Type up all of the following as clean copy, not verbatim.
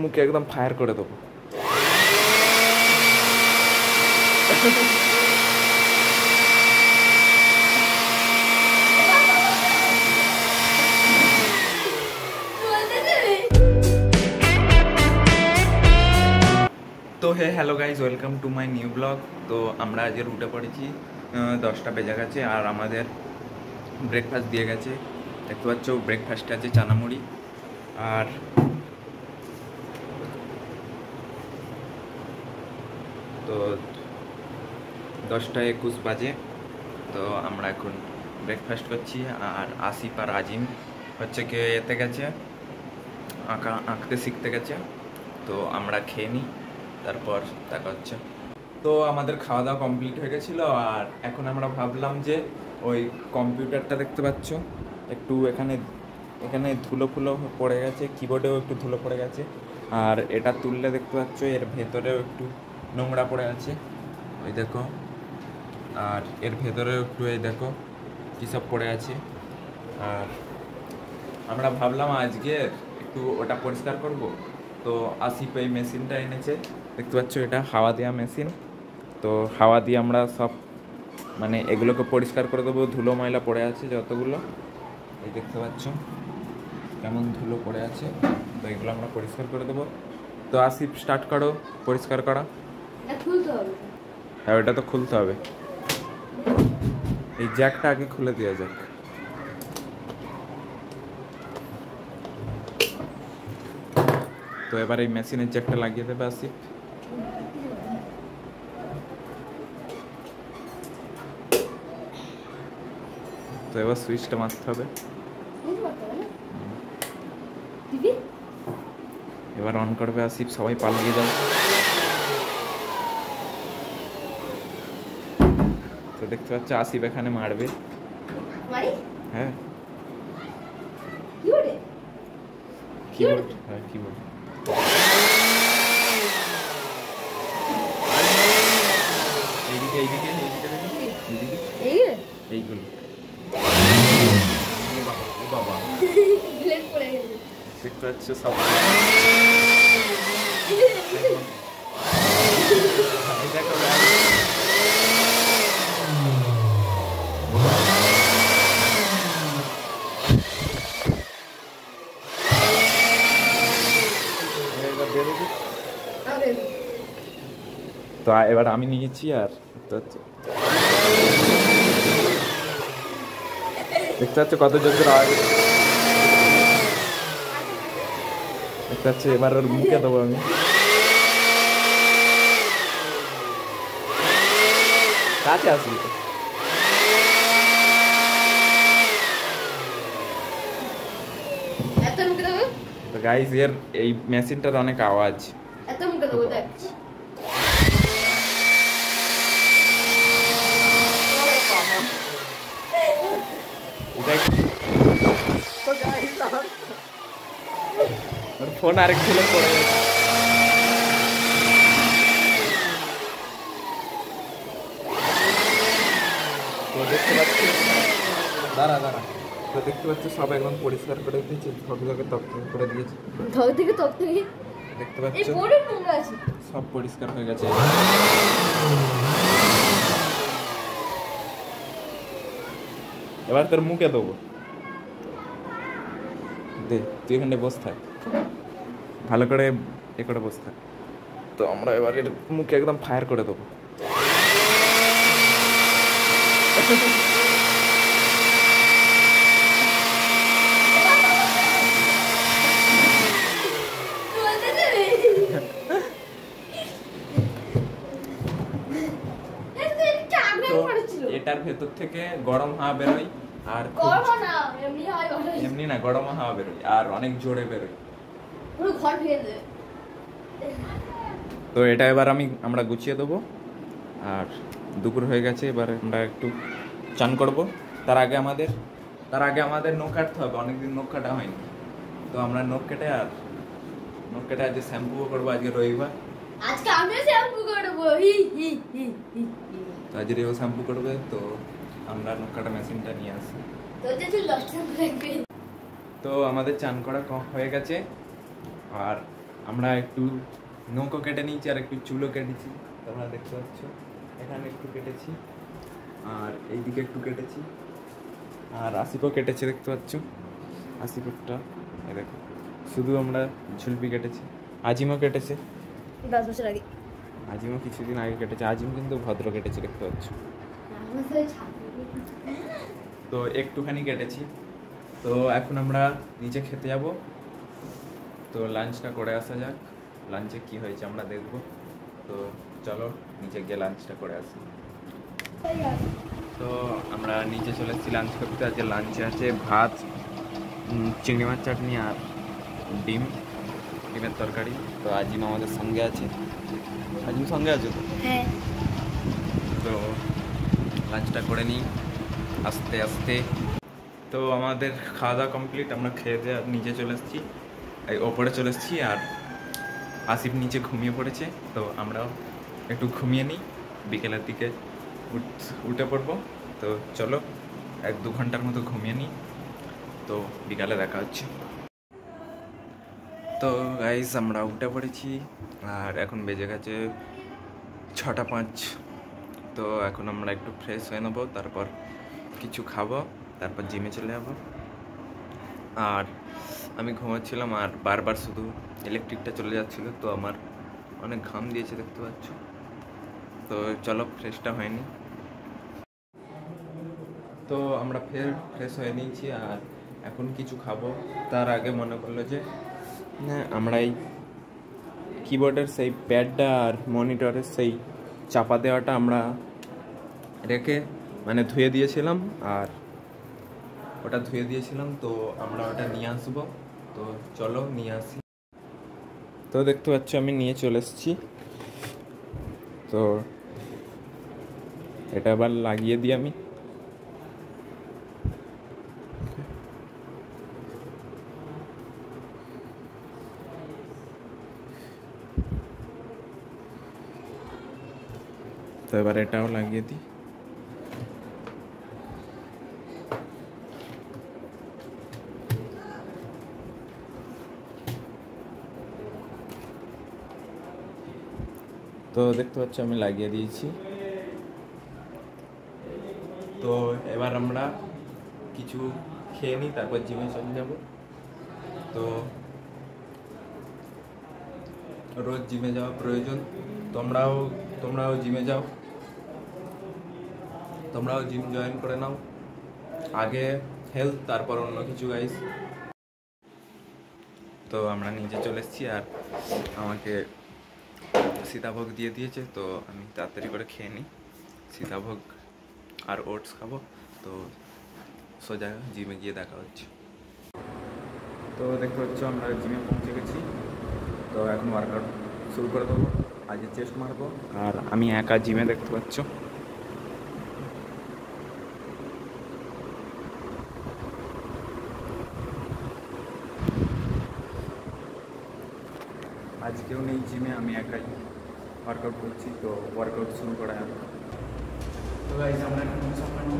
মুখে একদম ফায়ার করে দেবো। তো hello guys, welcome to my new blog. তো আমরা আজকে রুটে পড়েছি, 10টা বেজে গেছে আর আমাদের ব্রেকফাস্ট দিয়ে গেছে। দেখতে পাচ্ছ ব্রেকফাস্টে আছে চানামুড়ি আর তো 10:21 বাজে। তো আমরা এখন ব্রেকফাস্ট করছি আর আসিফ আর আজিম হচ্ছে কি এতে গেছে, আঁকতে শিখতে গেছে। তো আমরা খেয়ে নিই, তারপর দেখা হচ্ছে। তো আমাদের খাওয়া দাওয়া কমপ্লিট হয়ে গেছিলো আর এখন আমরা ভাবলাম যে ওই কম্পিউটারটা দেখতে পাচ্ছ একটু এখানে ধুলো ফুলো পড়ে গেছে, কিবোর্ডেও একটু ধুলো পড়ে গেছে আর এটা তুললে দেখতে পাচ্ছ এর ভেতরেও একটু নোংরা পড়ে আছে, ওই দেখো। আর এর ভেতরেও একটু এই দেখো কী সব পড়ে আছে। আর আমরা ভাবলাম আজকে একটু ওটা পরিষ্কার করব। তো আসিফ এই মেশিনটা এনেছে, দেখতে পাচ্ছ এটা হাওয়া দেওয়া মেশিন। তো হাওয়া দিয়ে আমরা সব মানে এগুলোকে পরিষ্কার করে দেবো। ধুলো ময়লা পড়ে আছে যতগুলো, এই দেখতে পাচ্ছ কেমন ধুলো পড়ে আছে। তো এগুলো আমরা পরিষ্কার করে দেবো। তো আসিফ স্টার্ট করো পরিষ্কার করা। হ্যাঁ, ওটা তো খুলতে হবে। এই জ্যাকটা আগে খুলে দেওয়া যাক। তো এবার এই মেশিনের জ্যাকটা লাগিয়ে দেবে আসিফ। তো এবার সুইচটা মারতে হবে। এবার অন করবে আসিফ, সবাই পালিয়ে যাও। তো দেখতে পাচ্ছ আসিফ এখানে মারবে। হ্যাঁ, কিবোর্ড, হ্যাঁ কিবোর্ড। এইদিকে এইদিকে এইদিকে এইদিকে এইগুলো। বাবা দেখতে পাচ্ছ সব তো এবার আমি নিয়েছি আর দেখতে পাচ্ছ কত জোর আওয়াজ দেখতে পাচ্ছ। এবার ওর মুখে দেবো আমি। কাছে আসবি তো গাইস, এর এই মেশিনটার অনেক আওয়াজ। ফোন আরেক ছেলে পড়ে গেছে। তো দেখতে পাচ্ছি, দাঁড়া তো দেখতে পাচ্ছি সব একদম পরিষ্কার করে দিয়েছে, ধকধকে তকতকে করে দিয়েছে। দেখতে পাচ্ছ সব পরিষ্কার হয়ে গেছে। এবার তোর মুখে দেবো, দে তুই এখানে বসে থাক, ভালো করে এ করে বসে থাক। তো আমরা এবার এর মুখে একদম ফায়ার করে দেবো। এটার ভেতর থেকে গরম হাওয়া বেরোয় আর এমনি না, গরম হাওয়া বেরোয় আর অনেক জোরে বেরোয়। তো এটা এবার আমরা গুছিয়ে দেবো আর দুপুর হয়ে গেছে। এবার আমরা একটু চান করব। তার আগে আমাদের নখ কাটতে হবে, অনেকদিন নখ কাটা হয়নি। তো আমরা নখ কেটে আজকে শ্যাম্পুও করবো। আজকে রবিবার, আজকে আমিও শ্যাম্পু করব। তো আজকে ও শ্যাম্পু করবে। তো আমরা নখ কাটা মেশিনটা নিয়ে আসি। তো আমাদের চান করা হয়ে গেছে আর আমরা একটু নৌকো কেটে নিয়েছি আর একটু চুলও কেটেছি, তোমরা দেখতে পাচ্ছ। এখানে একটু কেটেছি আর এইদিকে একটু কেটেছি, আর আসিফও কেটেছে দেখতে পাচ্ছ। আসিফেরটা এ দেখো, শুধু আমরা ঝুলপি কেটেছি। আজিমও কেটেছে 10 বছর আগে। আজিমও কিছুদিন আগে কেটেছে। আজিম কিন্তু ভদ্র কেটেছে দেখতে পাচ্ছ। তো একটুখানি কেটেছি। তো এখন আমরা নিচে খেতে যাব। তো লাঞ্চটা করে আসা যাক, লাঞ্চে কি হয়েছে আমরা দেখব। তো চলো নিচে গিয়ে লাঞ্চটা করে আসি। তো আমরা নিচে চলে এসেছি লাঞ্চ করতে। আজকে লাঞ্চে আছে ভাত, চিংড়ি মাছ চাটনি আর ডিমের তরকারি। তো আজিম আমাদের সঙ্গে আছে। আজিম সঙ্গে আছো তো? হ্যাঁ। তো লাঞ্চটা করে নিই আস্তে আস্তে। তো আমাদের খাওয়া দাওয়া কমপ্লিট, আমরা খেয়ে দিয়ে নিচে চলে এসেছি, এই ওপরে চলে এসেছি। আর আসিফ নিচে ঘুমিয়ে পড়েছে, তো আমরাও একটু ঘুমিয়ে নিই, বিকেলের দিকে উঠে পড়বো। তো চলো 1-2 ঘন্টার মতো ঘুমিয়ে নিই, তো বিকালে দেখা হচ্ছে। তো গাইস আমরা উঠে পড়েছি আর এখন বেজে গেছে 6:05। তো এখন আমরা একটু ফ্রেশ হয়ে নেবো, তারপর কিছু খাবো, তারপর জিমে চলে যাবো। আর আমি ঘুমাচ্ছিলাম আর বারবার শুধু ইলেকট্রিকটা চলে যাচ্ছিলো, তো আমার অনেক ঘাম দিয়েছে দেখতে পাচ্ছ। তো চলো ফ্রেশটা হয়নি, তো আমরা ফ্রেশ হয়ে নিয়েছি আর এখন কিছু খাবো। তার আগে মনে করলো যে না, আমরা এই কিবোর্ডের সেই প্যাডটা আর মনিটরের সেই চাপা দেওয়াটা আমরা রেখে মানে ধুয়ে দিয়েছিলাম, আর ওটা ধুয়ে দিয়েছিলাম, তো আমরা ওটা নিয়ে আসবো। তো চলো নিয়ে আসি। তো দেখতে পাচ্ছ আমি নিয়ে চলে এসেছি। তো এটা আবার লাগিয়ে দিই আমি। তো এবার এটাও লাগিয়ে দিই। তো দেখতে পাচ্ছ আমি লাগিয়ে দিয়েছি। তো এবার আমরা কিছু খেয়ে নিই, তারপর জিমে চলে যাব। তো রোজ জিমে যাওয়া প্রয়োজন, তোমরাও জিমে যাও, তোমরাও জিম জয়েন করে নাও। আগে হেলথ, তারপর অন্য কিছু গাইস। তো আমরা নিচে চলে এসেছি আর আমাকে সীতাভোগ দিয়ে দিয়েছে, তো আমি তাড়াতাড়ি করে খেয়ে নিই সীতাভোগ আর ওটস খাবো। তো সোজা জিমে গিয়ে দেখা হচ্ছে। তো দেখতে পাচ্ছ আমরা জিমে পৌঁছে গেছি। তো এখন ওয়ার্কআউট শুরু করে দেবো, আজকে চেস্ট মারবো। আর আমি একা জিমে দেখতে পাচ্ছ। আজকেও নেই জিমে, আমি একাই ওয়ার্কআউট করছি। তো ওয়ার্কআউট শুরু করা যাবে। তো গাইস আমরা এখন সামনে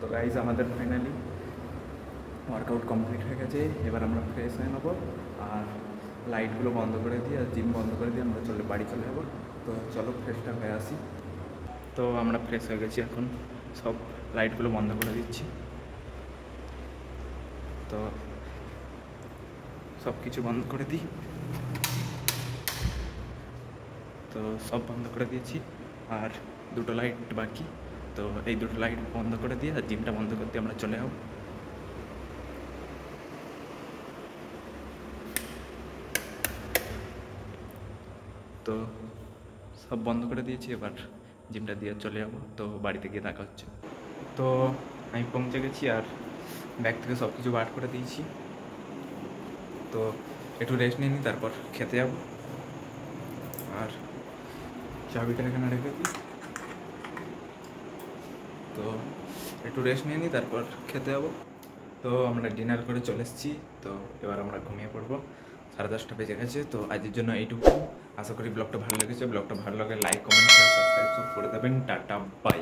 তো গাইজ আমাদের ফাইনালি ওয়ার্কআউট কমপ্লিট হয়ে গেছে। এবার আমরা ফ্রেশ হয়ে নেবো আর লাইটগুলো বন্ধ করে দিই আর জিম বন্ধ করে দিয়ে আমরা বাড়ি চলে যাবো। তো চলো ফ্রেশটা হয়ে আসি। তো আমরা ফ্রেশ হয়ে গেছি, এখন সব লাইটগুলো বন্ধ করে দিচ্ছি। তো সব কিছু বন্ধ করে দিই। তো সব বন্ধ করে দিয়েছি, আর দুটো লাইট বাকি। তো এই দুটো লাইট বন্ধ করে দিয়ে আর জিমটা বন্ধ করতে আমরা চলে যাবো। তো সব বন্ধ করে দিয়েছি, এবার জিমটা দিয়ে চলে যাবো। তো বাড়িতে গিয়ে দেখা হচ্ছে। তো আমি পৌঁছে গেছি আর ব্যাগ থেকে সব কিছু বার করে দিয়েছি। তো একটু রেস্ট নিয়ে নিই, তারপর খেতে যাব। আর চাবিটা এখানে রেখে দিই। তো একটু রেস্ট নিয়ে নিই, তারপর খেতে যাব। তো আমরা ডিনার করে চলে এসেছি। তো এবার আমরা ঘুমিয়ে পড়বো। 10:30 বেজে গেছে। তো আজকের জন্য এইটুকু। আশা করি ব্লগটা ভালো লেগেছে। ব্লগটা ভালো লাগে লাইক, কমেন্ট, শেয়ার, সাবস্ক্রাইব সব করে দেবেন। Tata, by.